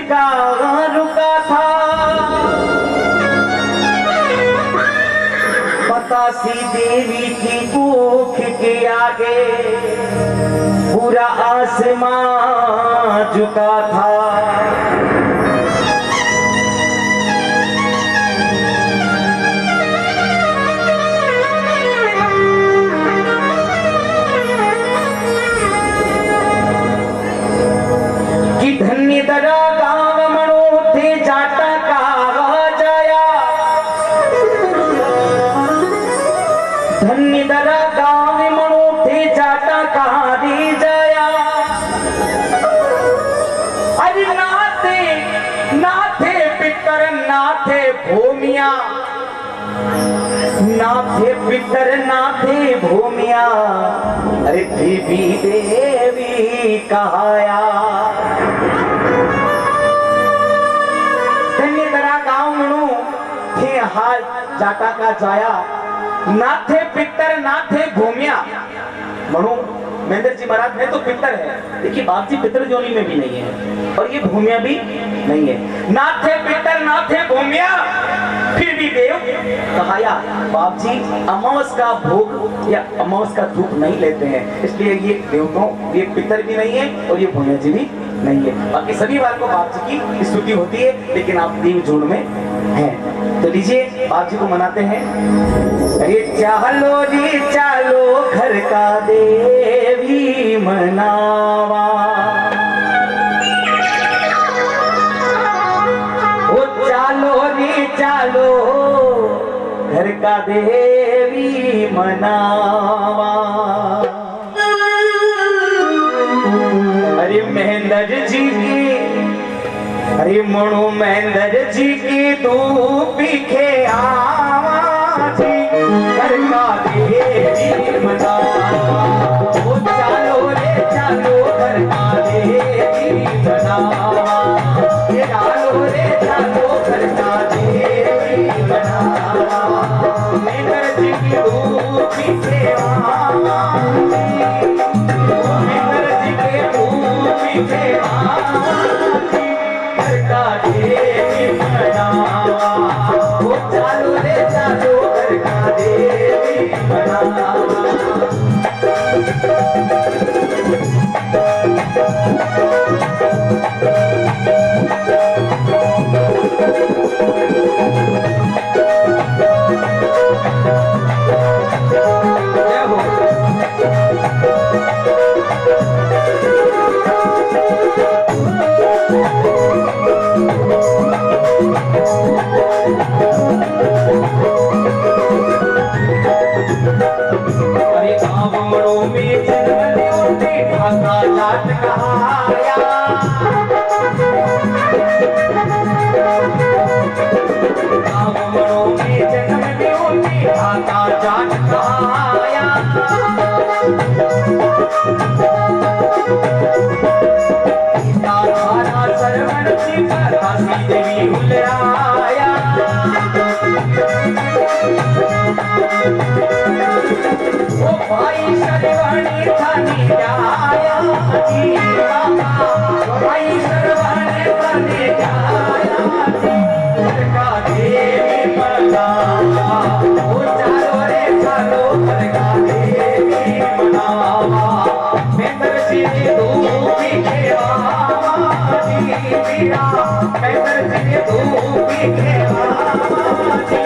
का रुका था, बतासी देवी की भूख के आगे पूरा आसमां झुका था। धन्य दरा गाँव मनो थे जाटा का जाया, धन्य दरा गाँव मनो थे जाटा का दी जाया। अरे नाथे नाथे पितर नाथे भूमिया, नाथे पितर नाथे भूमिया, अरे देवी देवी कहाया। हाल जाटा का जाया, नाथे पितर नाथे भूमिया। मनु महेंद्र जी महाराज ने तो पितर है, देखिए बाप जी पितर जोनी में भी नहीं है और ये भूमिया भी नहीं है। नाथे पितर नाथे भूमिया, फिर भी देव कहाया। बाप जी अमावस का भोग या अमावस का धूप नहीं लेते हैं, इसलिए ये देवताओं, ये पितर भी नहीं है और ये भूमिया जी भी नहीं है। बाकी सभी बार को बाप जी की स्तुति होती है, लेकिन आप देव झुंड में हैं। तो लीजिए बाप जी को मनाते हैं। अरे चालो रे चालो घर का देवी मनावा, ओ चालो रे चालो घर का देवी मनावा। अरे महेंद्र जी की, अरे मनु महेंद्र जी की धूप के आवाज़ी घर का देवी मनावा। ओ चालो रे चालो घर का देवी मनावा, ये चालो रे चालो घर का देवी मनावा। महेंद्र जी की धूप के आवाज़ी, महेंद्र जी के धूप के आवाज़ी देवी मनावा। ओ चालो रे चालो घर का देवी मनावा। देवी हुलराया, ओ भाई शर्वाणी थानी जाया जी बाबा, भाई शर्वाणी थानी जाया जी घर का देवी मनावा। ओ चालो रे चालो घर का देवी मनावा। महेंद्र जी की धूप के आवाज़ी पीड़ा, महेंद्र जी की धूप के आवाज़ी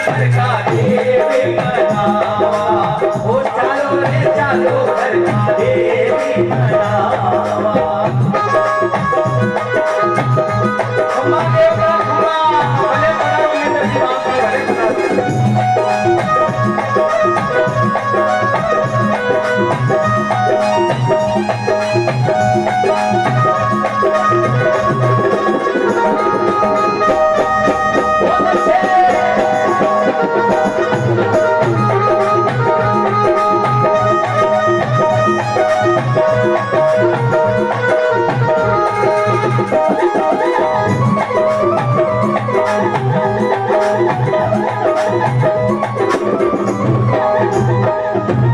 घर का देवी मनावा। ओ चालो रे चालो घर का देवी मनावा। खम्मा देव का खम्मा, भले बड़ा महेंद्र जी बाप रे,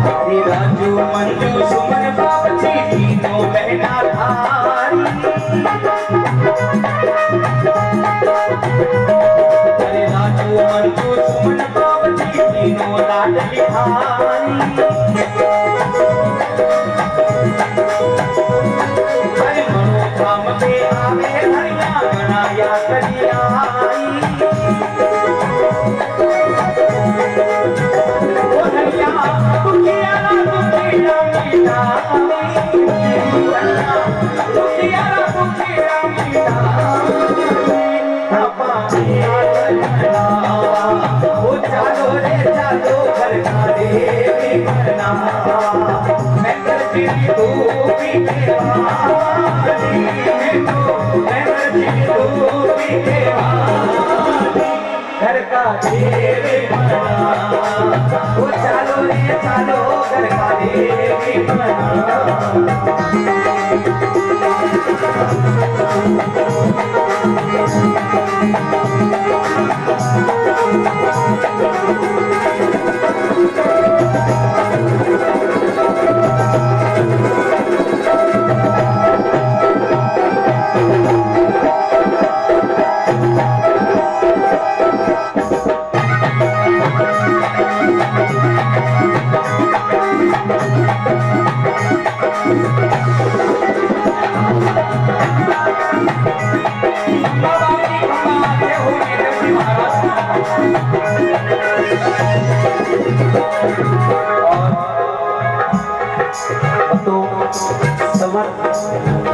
भले राजू मंदिर छाया करियाई ओ धनिया दुखियारा दुखिया मिटाई दुखियारा दुखिया मिटाई ओ चालो रे चालो घर का देवी मरना मैं करती तू भी देवानी मैं करती तू भी देवानी घर का देवी मरना ओ चालो रे चालो घर का देवी मरना तो समर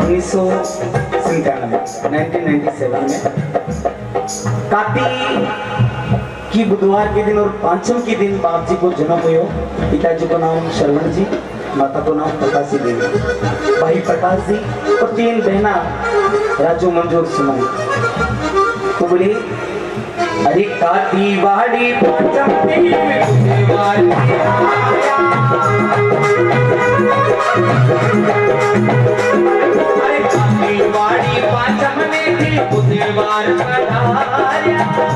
1997 में कार्तिक की बुधवार के दिन और पांचम के दिन बाप जी को जन्म हुआ। पिताजी को नाम श्रवण जी, माता को नाम प्रकाशी देवी, भाई प्रकाश जी और 3 बहना राजू मंजूर सुमन। तो बोले अरे काती वाड़ी पांचम दिन बुधवार अरे काती वाड़ी पांचम में थी बुधवार पधारा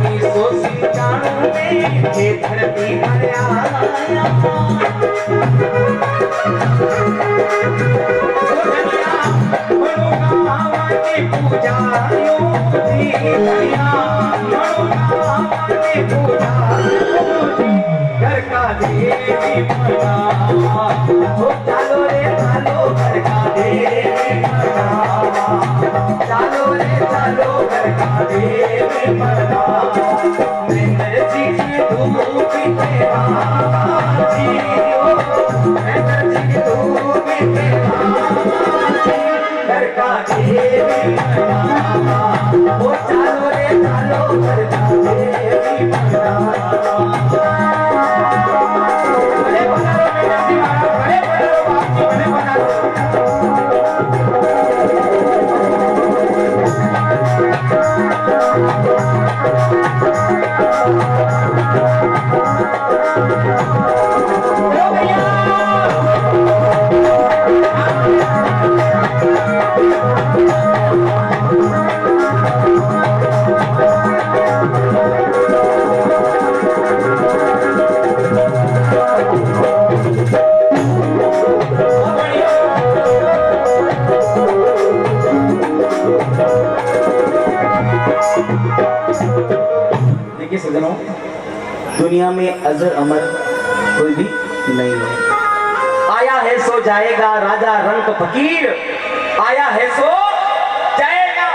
1997 में ये धरती पर आया पूजा घर का देवी मना चालो रे चालो घर का देवी मना चालो रे चालो घर का देवी मना मैं जी धूप तेरा जी मैं जी धूप तेरा घर का देवी मना ओ चालो रे चालो घर का देवी मना बड़े बना रो बेटा जी महाराज बड़े बना रो बाप जी बड़े बना रो भैया देखिए सज्जनों, दुनिया में अजर अमर कोई भी नहीं है। आया है सो जाएगा राजा रंग फकीर, आया है सो जाएगा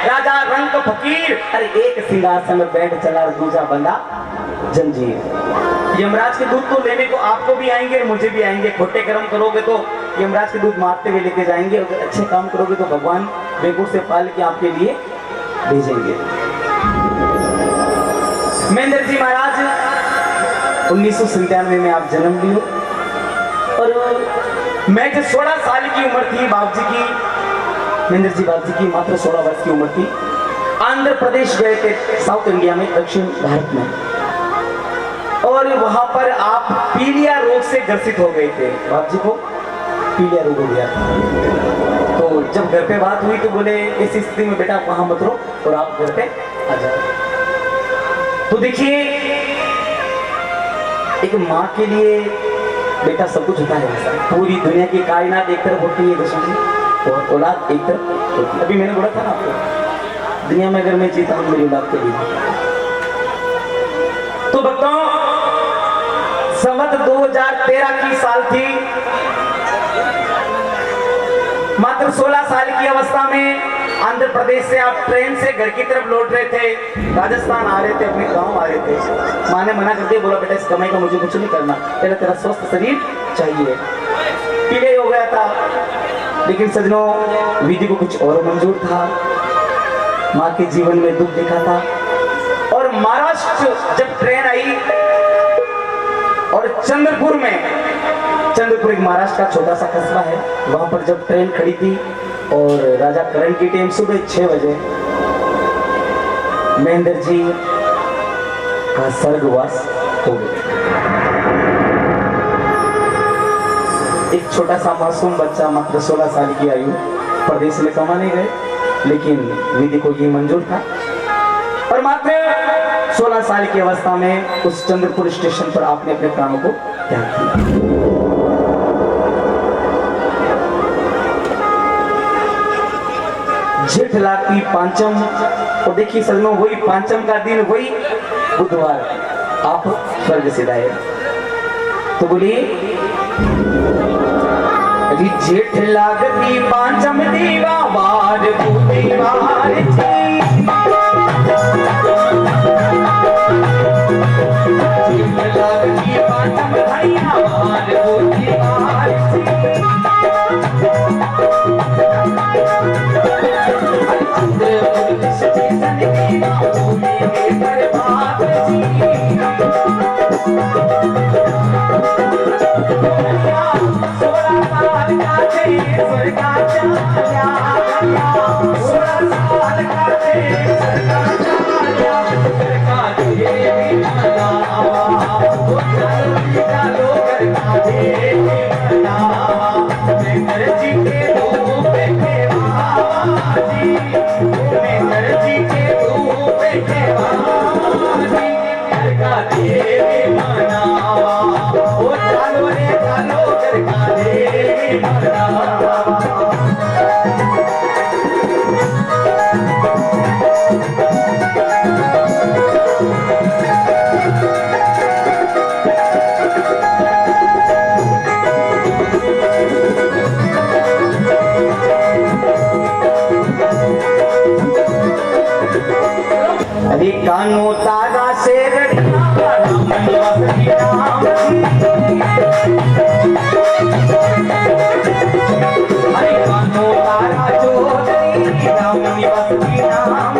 राजा रंग फकीर। अरे एक सिंहासन में बैठ चला दूसरा बंदा जंजीर। यमराज के दूध तो लेने को आपको भी आएंगे और मुझे भी आएंगे। खोटे कर्म करोगे तो यमराज के दूध मारते हुए लेके जाएंगे, अगर अच्छे काम करोगे तो भगवान बेगूर से पाल के आपके लिए भेजेंगे। महेंद्र जी महाराज 1997 में आप जन्म लिए और मैं जो 16 साल की उम्र थी बाप जी की, महेंद्र जी बाप जी की मात्र 16 वर्ष की उम्र थी। आंध्र प्रदेश गए थे, साउथ इंडिया में, दक्षिण भारत में, और वहां पर आप पीलिया रोग से ग्रसित हो गए थे। बाप जी को पीलिया रोग हो गया था। तो जब घर पे बात हुई तो बोले इस स्थिति में बेटा वहां मत रहो और आप घर पे आ जाओ। तो देखिए एक माँ के लिए बेटा सब कुछ होता है। पूरी दुनिया की कायनात एक तरफ होती है कृष्ण जी, और औलाद एक तरफ होती है। अभी मैंने बोला था ना आपको, दुनिया में अगर मैं जीता हूँ मेरी औलाद के लिए। तो भक्तों संवत 2013 की साल थी मात्र 16 साल की अवस्था में आंध्र प्रदेश से आप ट्रेन से घर की तरफ लौट रहे थे, राजस्थान आ रहे थे, अपने गांव आ रहे थे। माँ ने मना कर दिया, बोला बेटा इस कमाई का मुझे कुछ नहीं करना, पहले तेरा स्वस्थ शरीर चाहिए। पीले हो गया था, लेकिन सजनों विधि को कुछ और मंजूर था। माँ के जीवन में दुख दिखा था और महाराष्ट्र जब ट्रेन आई और चंद्रपुर एक महाराष्ट्र का छोटा सा कस्बा है, वहां पर जब ट्रेन खड़ी थी और राजा करण की टीम सुबह 6 बजे महेंद्र जी का स्वर्गवास हो गया। एक छोटा सा मासूम बच्चा मात्र 16 साल की आयु प्रदेश में कमाने गए, लेकिन विधि को ये मंजूर था और मात्र 16 साल की अवस्था में उस चंद्रपुर स्टेशन पर आपने अपने प्राणों को त्याग किया। जेठ लाख की पांचम, और देखिए सजनों वही पांचम का दिन, वही बुधवार आप स्वर्ग से आए। तो बोलिए जेठ लागती पांचम दीवा वार बुधवार थी, जेठ लागती पांचम धैया वार बुधवार थी। कानो तारा से अरे कानो तारा चौधरी राम निवासी नाम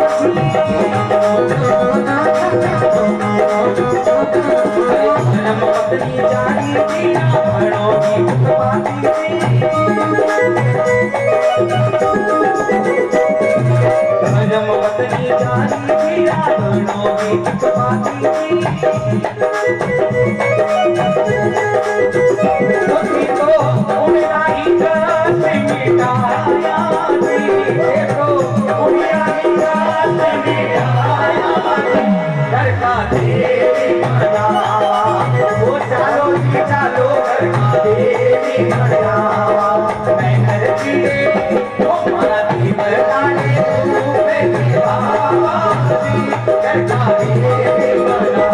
धर्म पत्नी जानी थी भणो की पुतवाती धर्म पत्नी जानी थी रावणों की पुतवाती तो उनका ही कष्ट मिटाया देखो उनका ही कष्ट मिटाया घर का देवी मनावा वो चालो जी चालो घर का देवी मनावा मैं घर की देवी तो माती बरसाने घर का देवी मनावा।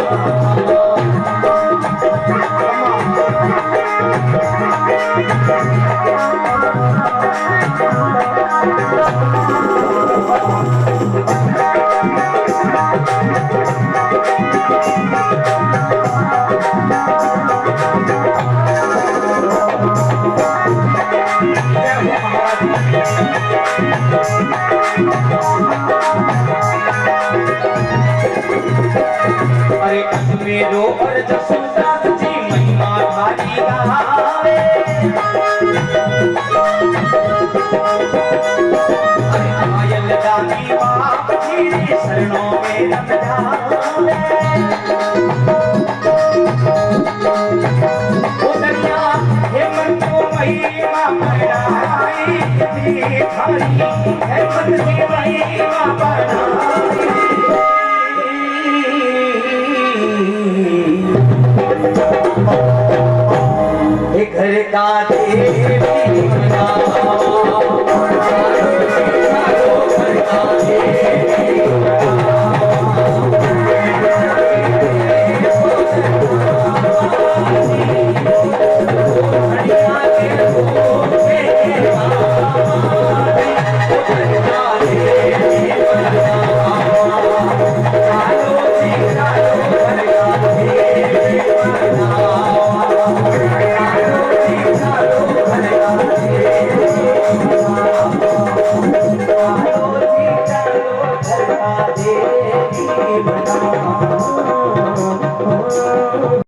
अरे अजमेरो और जसोदास जी महिमा भारी गावे, अरे आयल दानी बाप जी शरणों में रम जावे। ओ दरिया हेमंत को महिमा बढ़ाई खाई, हेमंत की महिमा बढ़ाई। घर का देवी मनावा घर का देवी मनावा देवी बना